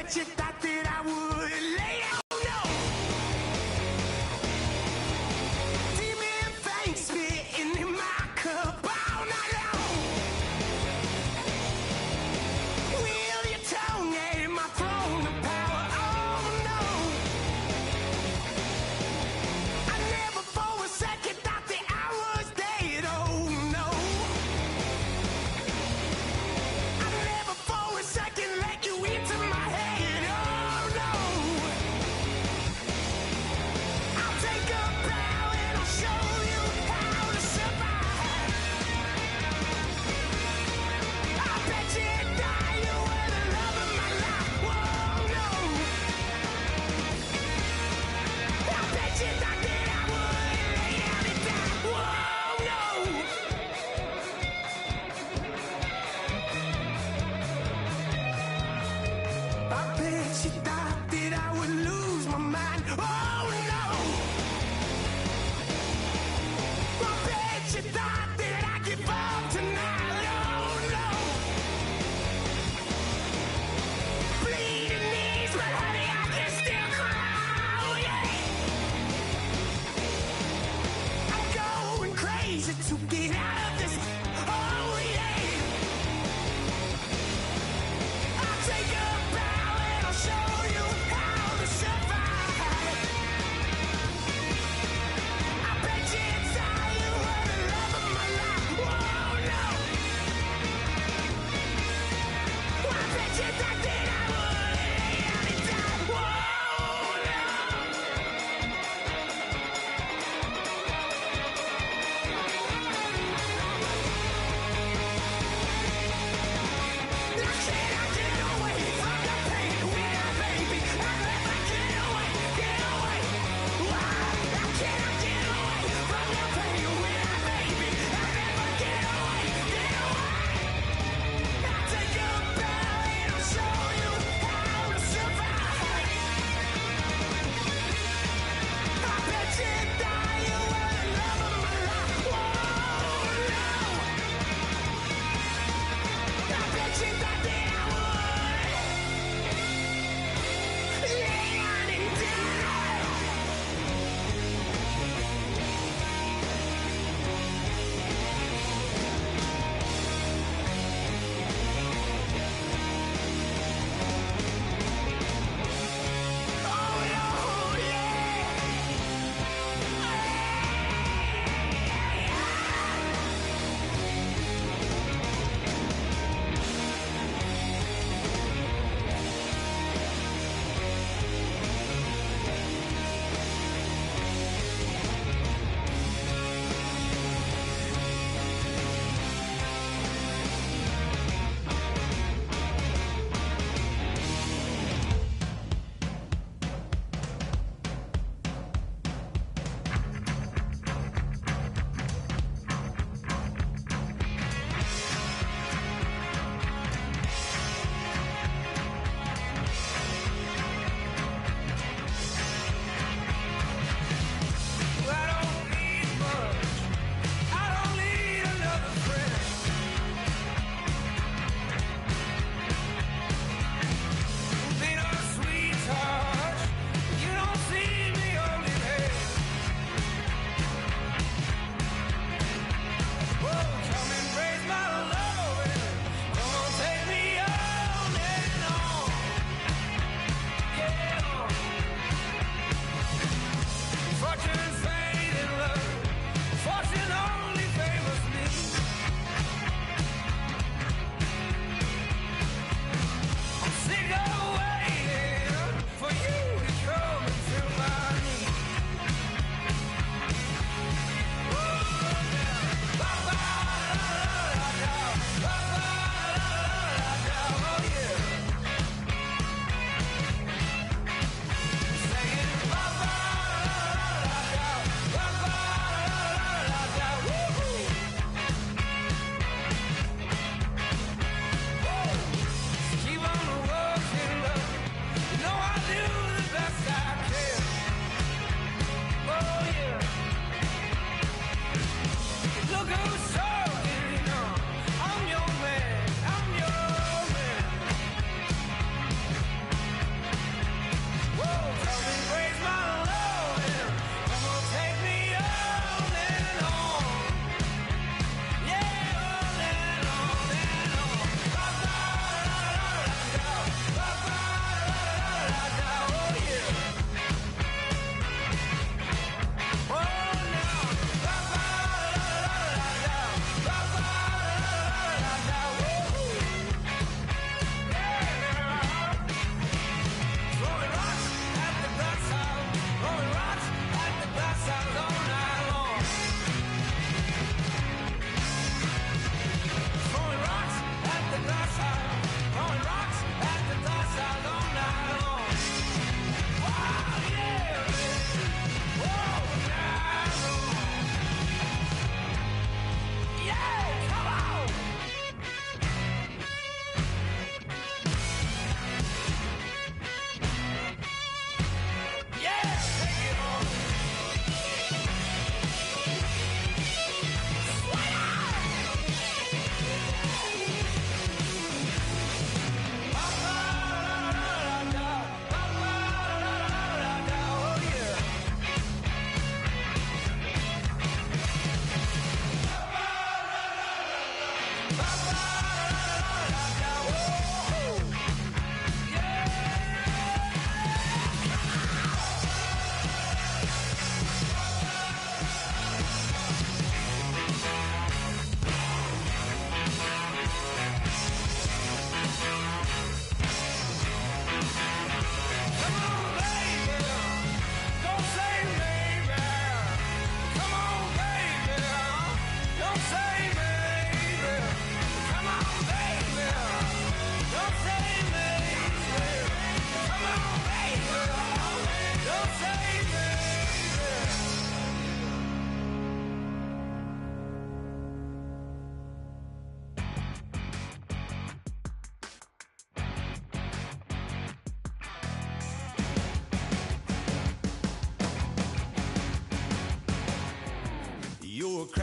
bet you thought that I would lay down. No. See me and thanks me in my cup all night long. Wheel your tongue at my throne of power. Oh no. I never for a second thought that I was dead. Oh no. I never for a second let you into my head. Oh.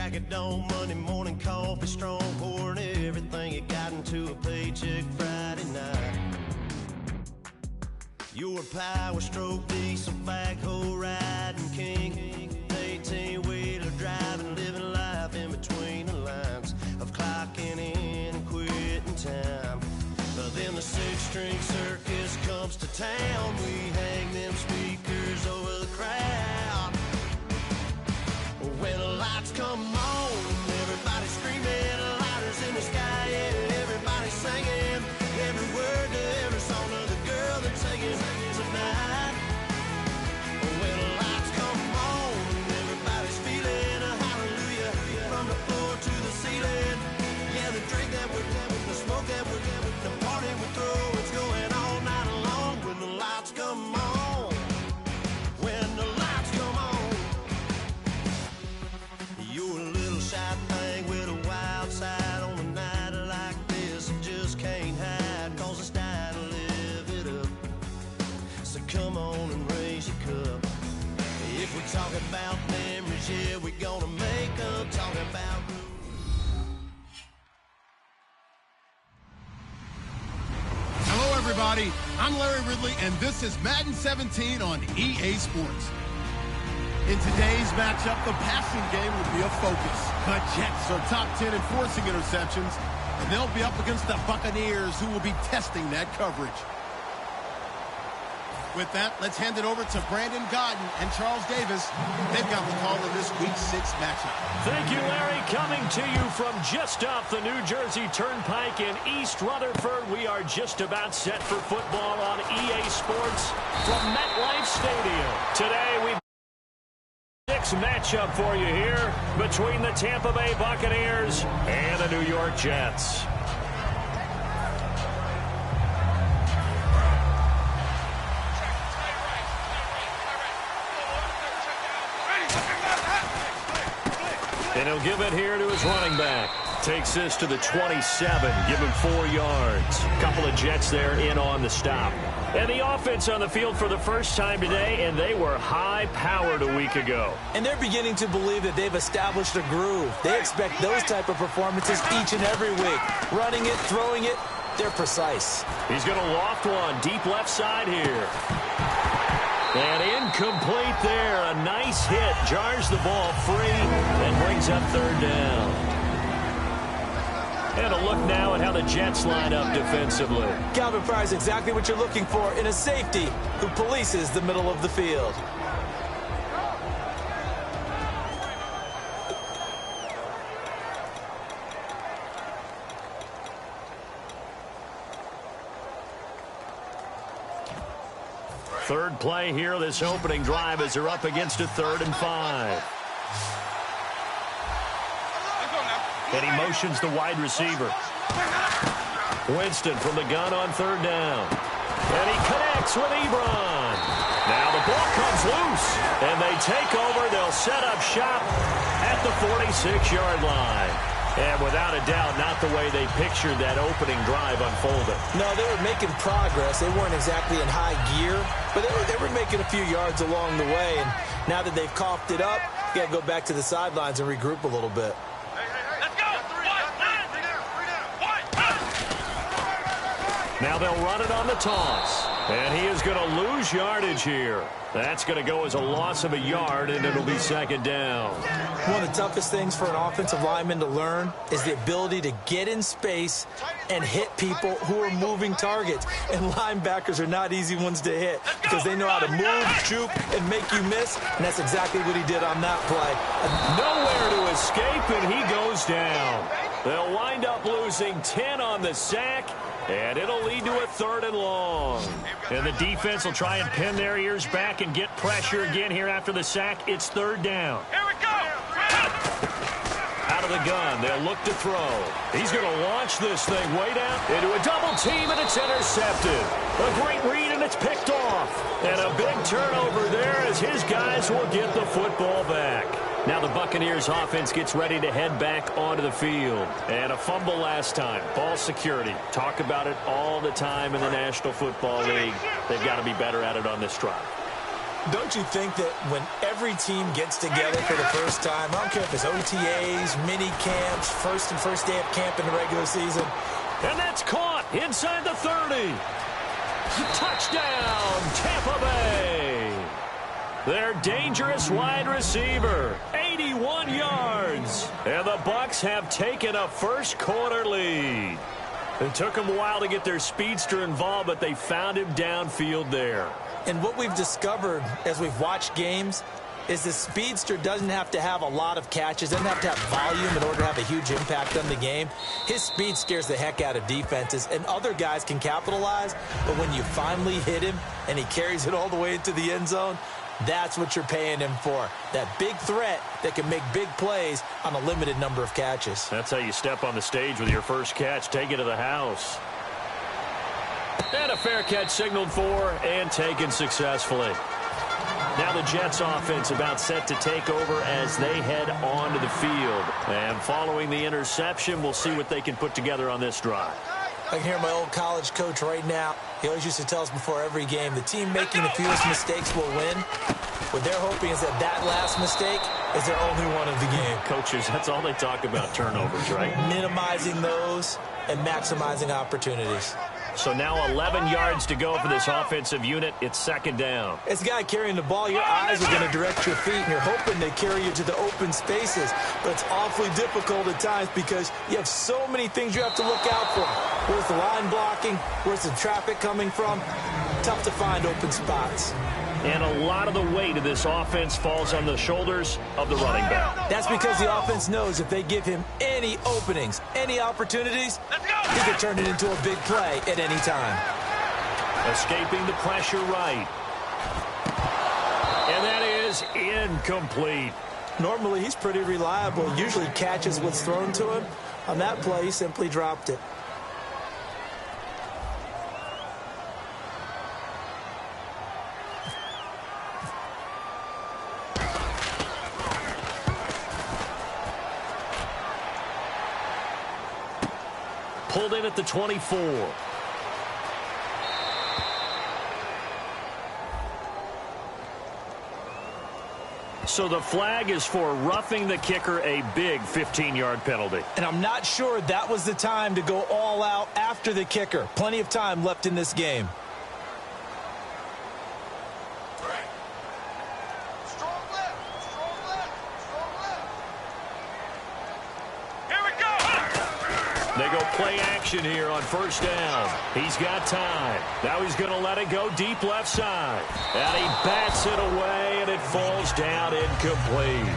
crack of dawn, Monday morning coffee strong, pouring everything you got into a paycheck Friday night. You're a power stroke, diesel backhoe riding king, 18-wheeler driving, living life in between the lines of clocking in and quitting time. But then the six-string circus comes to town. We hang them speakers over the crowd. When the lights come on, everybody screaming, lighters in the sky, yeah, everybody singing every word to every song of the girl they're taking tonight. When the lights come on, everybody's feeling a hallelujah from the floor to the ceiling. Yeah, the drink that we're the smoke that we're the party we throw, it's going all night long. When the lights come on, when the lights come on, you're a little shy thing with a wild side. On a night like this, you just can't hide, cause it's time to live it up. So come on and raise your cup. If we're talking about memories, yeah, we're gonna make them. Talking about Hello, everybody. I'm Larry Ridley, and this is Madden 17 on EA Sports. In today's matchup, the passing game will be a focus. The Jets are top 10 in forcing interceptions, and they'll be up against the Buccaneers, who will be testing that coverage. With that, let's hand it over to Brandon Godden and Charles Davis. They've got the call of this Week 6 matchup. Thank you, Larry. Coming to you from just off the New Jersey Turnpike in East Rutherford, we are just about set for football on EA Sports from MetLife Stadium. Today, we've six matchup for you here between the Tampa Bay Buccaneers and the New York Jets. And he'll give it here to his running back. Takes this to the 27, give him 4 yards. Couple of Jets there in on the stop. And the offense on the field for the first time today, and they were high-powered a week ago. And they're beginning to believe that they've established a groove. They expect those type of performances each and every week. Running it, throwing it, they're precise. He's going to loft one deep left side here. And incomplete there. A nice hit. Jars the ball free and brings up third down. And a look now at how the Jets line up defensively. Calvin Pryor's exactly what you're looking for in a safety who polices the middle of the field. Third play here, this opening drive, as they're up against a 3rd and 5. And he motions the wide receiver. Winston from the gun on 3rd down. And he connects with Ebron. Now the ball comes loose, and they take over. They'll set up shop at the 46-yard line. And without a doubt, not the way they pictured that opening drive unfolded. No, they were making progress. They weren't exactly in high gear, but they were making a few yards along the way. And now that they've coughed it up, you got to go back to the sidelines and regroup a little bit. Let's go! Now they'll run it on the toss. And he is going to lose yardage here. That's going to go as a loss of a yard, and it'll be 2nd down. One of the toughest things for an offensive lineman to learn is the ability to get in space and hit people who are moving targets. And linebackers are not easy ones to hit because they know how to move, juke, and make you miss. And that's exactly what he did on that play. Nowhere to escape, and he goes down. They'll wind up losing 10 on the sack, and it'll lead to a 3rd and long. And the defense will try and pin their ears back and get pressure again here after the sack. It's 3rd down. Here we go! Out of the gun, they'll look to throw. He's going to launch this thing way down into a double team, and it's intercepted. A great read, and it's picked off. And a big turnover there as his guys will get the football back. Now the Buccaneers offense gets ready to head back onto the field. And a fumble last time. Ball security. Talk about it all the time in the National Football League. They've got to be better at it on this drive. Don't you think that when every team gets together for the first time, I don't care if it's OTAs, mini camps, first day of camp in the regular season. And that's caught inside the 30. Touchdown, Tampa Bay. Their dangerous wide receiver, 81 yards. And the Bucs have taken a first quarter lead. It took them a while to get their speedster involved, but they found him downfield there. And what we've discovered as we've watched games is the speedster doesn't have to have a lot of catches, doesn't have to have volume in order to have a huge impact on the game. His speed scares the heck out of defenses, and other guys can capitalize, but when you finally hit him and he carries it all the way into the end zone, that's what you're paying him for. That big threat that can make big plays on a limited number of catches. That's how you step on the stage with your first catch. Take it to the house. And a fair catch signaled for and taken successfully. Now the Jets offense about set to take over as they head onto the field. And following the interception, we'll see what they can put together on this drive. I can hear my old college coach right now. He always used to tell us before every game, the team making the fewest mistakes will win. What they're hoping is that last mistake is their only one of the game. Coaches, that's all they talk about, turnovers, right? Minimizing those and maximizing opportunities. So now 11 yards to go for this offensive unit. It's second down. As a guy carrying the ball, your eyes are going to direct your feet, and you're hoping they carry you to the open spaces. But it's awfully difficult at times because you have so many things you have to look out for. Where's the line blocking? Where's the traffic coming from? Tough to find open spots. And a lot of the weight of this offense falls on the shoulders of the running back. That's because the offense knows if they give him any openings, any opportunities, he can turn it into a big play at any time. Escaping the pressure right. And that is incomplete. Normally, he's pretty reliable. Usually catches what's thrown to him. On that play, he simply dropped it. Pulled in at the 24. So the flag is for roughing the kicker, a big 15-yard penalty. And I'm not sure that was the time to go all out after the kicker. Plenty of time left in this game. They go play action here on first down. He's got time. Now he's going to let it go deep left side. And he bats it away, and it falls down incomplete.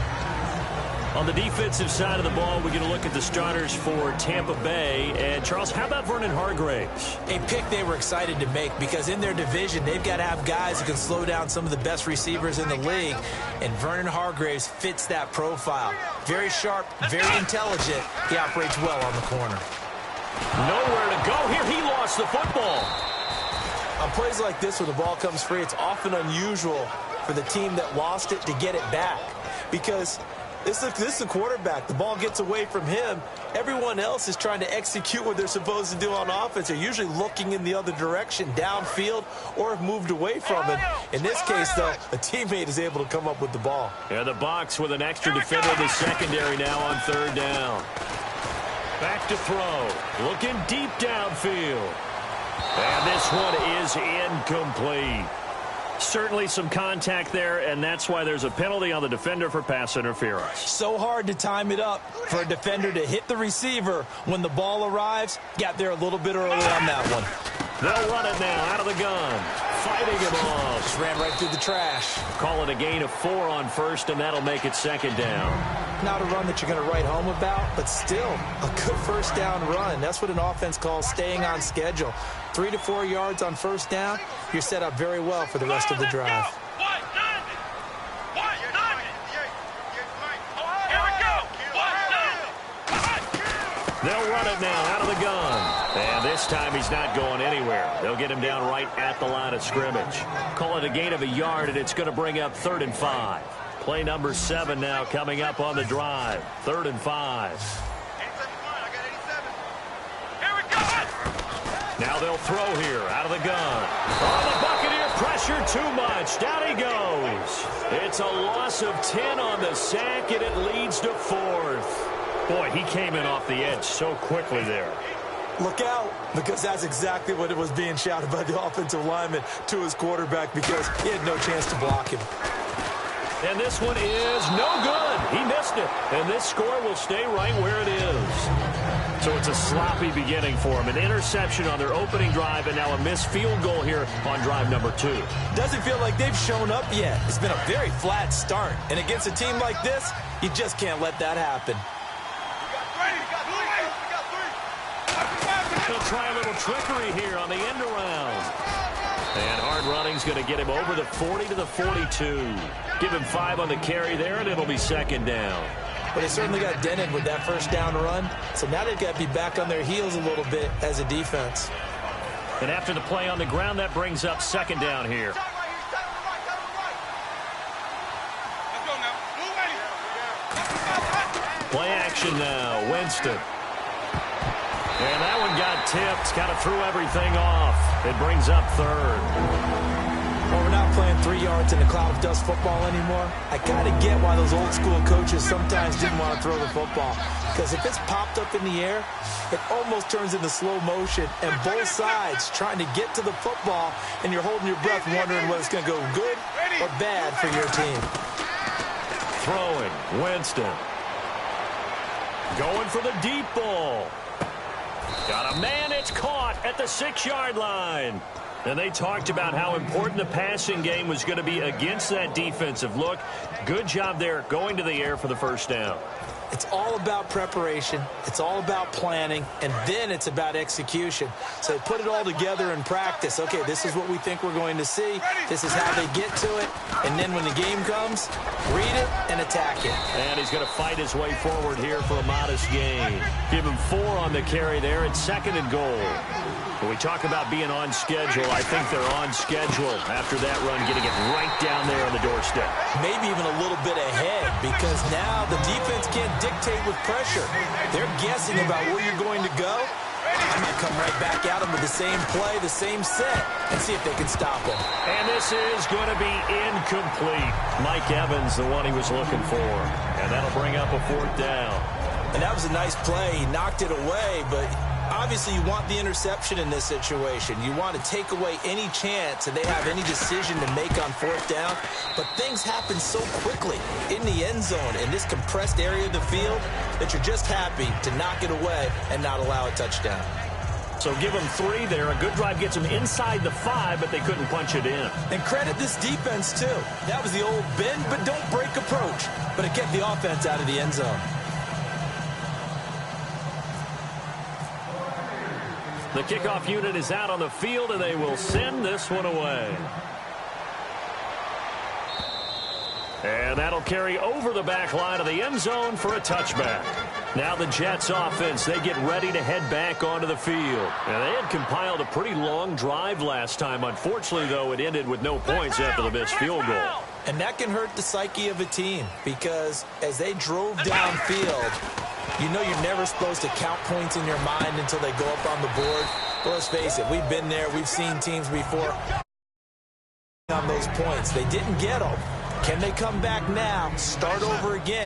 On the defensive side of the ball, we're going to look at the starters for Tampa Bay. And, Charles, how about Vernon Hargreaves? A pick they were excited to make because in their division, they've got to have guys who can slow down some of the best receivers in the league. And Vernon Hargreaves fits that profile. Very sharp, very intelligent. He operates well on the corner. Nowhere to go here. He lost the football. On plays like this where the ball comes free, it's often unusual for the team that lost it to get it back because this is the quarterback. The ball gets away from him. Everyone else is trying to execute what they're supposed to do on offense. They're usually looking in the other direction, downfield, or have moved away from it. In this case, though, a teammate is able to come up with the ball. Yeah, the Bucs with an extra defender in the secondary now on third down. Back to throw. Looking deep downfield. And this one is incomplete. Certainly some contact there, and that's why there's a penalty on the defender for pass interference. So hard to time it up for a defender to hit the receiver when the ball arrives. Got there a little bit early on that one. They'll run it now out of the gun. Fighting him off. Just ran right through the trash. Call it a gain of 4 on first, and that'll make it second down. Not a run that you're going to write home about, but still a good first down run. That's what an offense calls staying on schedule. 3 to 4 yards on first down, you're set up very well for the rest of the drive. They'll run it now out of the gun. And this time he's not going anywhere. They'll get him down right at the line of scrimmage. Call it a gain of a yard, and it's going to bring up 3rd and 5. Play number 7 now coming up on the drive. 3rd and 5. Now they'll throw here out of the gun. Oh, the Buccaneer pressure too much. Down he goes. It's a loss of 10 on the sack, and it leads to 4th. Boy, he came in off the edge so quickly there. Look out, because that's exactly what it was being shouted by the offensive lineman to his quarterback, because he had no chance to block him. And this one is no good. He missed it. And this score will stay right where it is. So it's a sloppy beginning for him. An interception on their opening drive, and now a missed field goal here on drive number 2. Doesn't feel like they've shown up yet. It's been a very flat start. And against a team like this, you just can't let that happen. He'll try a little trickery here on the end around. And hard running's going to get him over the 40 to the 42. Give him 5 on the carry there, and it'll be 2nd down. But they certainly got dented with that first down run. So now they've got to be back on their heels a little bit as a defense. And after the play on the ground, that brings up 2nd down here. Play action now. Winston. And that one got tipped. Kind of threw everything off. It brings up 3rd. Well, we're not playing 3 yards in a cloud of dust football anymore. I got to get why those old school coaches sometimes didn't want to throw the football. Because if it's popped up in the air, it almost turns into slow motion. And both sides trying to get to the football, and you're holding your breath wondering whether it's going to go good or bad for your team. Throwing. Winston. Going for the deep ball. Got a man. It's caught at the 6-yard line. And they talked about how important the passing game was going to be against that defensive look. Good job there going to the air for the first down. It's all about preparation. It's all about planning. And then it's about execution. So they put it all together in practice. Okay, this is what we think we're going to see. This is how they get to it. And then when the game comes, read it and attack it. And he's going to fight his way forward here for a modest gain. Give him 4 on the carry there. It's 2nd and goal. When we talk about being on schedule, I think they're on schedule after that run, getting it right down there on the doorstep. Maybe even a little bit ahead, because now the defense can't dictate with pressure. They're guessing about where you're going to go. I might come right back at them with the same play, the same set, and see if they can stop them. And this is going to be incomplete. Mike Evans, the one he was looking for. And that'll bring up a 4th down. And that was a nice play. He knocked it away, but obviously you want the interception in this situation. You want to take away any chance that they have any decision to make on 4th down. But things happen so quickly in the end zone in this compressed area of the field that you're just happy to knock it away and not allow a touchdown. So give them 3 there. A good drive gets them inside the 5, but they couldn't punch it in. And credit this defense, too. That was the old bend but don't break approach. But it kept the offense out of the end zone. The kickoff unit is out on the field, and they will send this one away. And that'll carry over the back line of the end zone for a touchback. Now the Jets offense, they get ready to head back onto the field. And they had compiled a pretty long drive last time. Unfortunately, though, it ended with no points after the missed field goal. And that can hurt the psyche of a team, because as they drove downfield, you know you're never supposed to count points in your mind until they go up on the board. But let's face it, we've been there. We've seen teams before on those points. They didn't get them. Can they come back now, start over again?